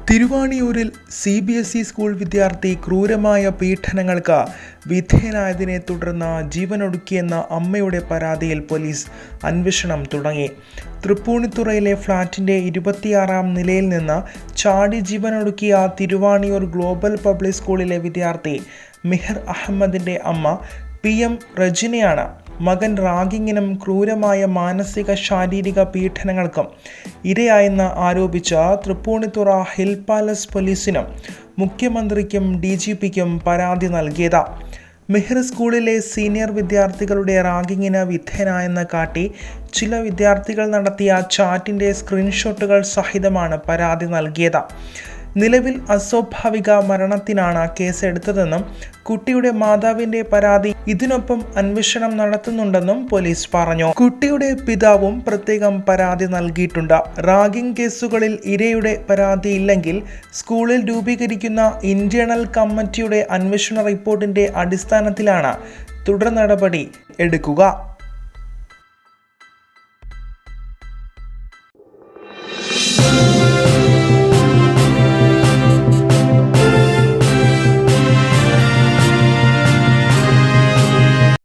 തിരുവാണിയൂരിൽ CBSE school വിദ്യാർത്ഥി ക്രൂരമായ പീഡനങ്ങൾക്ക് വിധേയനായതിനെ തുടർന്ന് ജീവനൊടുക്കിയെന്ന അമ്മയുടെ പരാതിയിൽ പോലീസ് അന്വേഷണം തുടങ്ങി. തൃപ്പൂണിത്തുറയിലെ ഫ്ളാറ്റിൻ്റെ 26-ാം നിലയിൽ നിന്ന് ചാടി ജീവനൊടുക്കിയ തിരുവാണിയൂർ ഗ്ലോബൽ പബ്ലിക് സ്കൂളിലെ വിദ്യാർത്ഥി മിഹർ അഹമ്മദിൻ്റെ അമ്മ PM റജിനയാണ് മകൻ റാഗിങ്ങിനും ക്രൂരമായ മാനസിക ശാരീരിക പീഡനങ്ങൾക്കും ഇരയായെന്ന് ആരോപിച്ച തൃപ്പൂണിത്തുറ ഹിൽ പാലസ് പോലീസിനും മുഖ്യമന്ത്രിക്കും DGPക്കും പരാതി നൽകിയത്. മിഹർ സ്കൂളിലെ സീനിയർ വിദ്യാർത്ഥികളുടെ റാഗിങ്ങിന് വിധേയനായെന്ന് കാട്ടി ചില വിദ്യാർത്ഥികൾ നടത്തിയ ചാറ്റിൻ്റെ സ്ക്രീൻഷോട്ടുകൾ സഹിതമാണ് പരാതി നൽകിയത്. നിലവിൽ അസ്വാഭാവിക മരണത്തിനാണ് കേസെടുത്തതെന്നും കുട്ടിയുടെ മാതാവിൻ്റെ പരാതി ഇതിനൊപ്പം അന്വേഷണം നടത്തുന്നുണ്ടെന്നും പോലീസ് പറഞ്ഞു. കുട്ടിയുടെ പിതാവും പ്രത്യേകം പരാതി നൽകിയിട്ടുണ്ട്. റാഗിംഗ് കേസുകളിൽ ഇരയുടെ പരാതിയില്ലെങ്കിൽ സ്കൂളിൽ രൂപീകരിക്കുന്ന ഇന്റേണൽ കമ്മിറ്റിയുടെ അന്വേഷണ റിപ്പോർട്ടിൻ്റെ അടിസ്ഥാനത്തിലാണ് തുടർ നടപടി എടുക്കുക.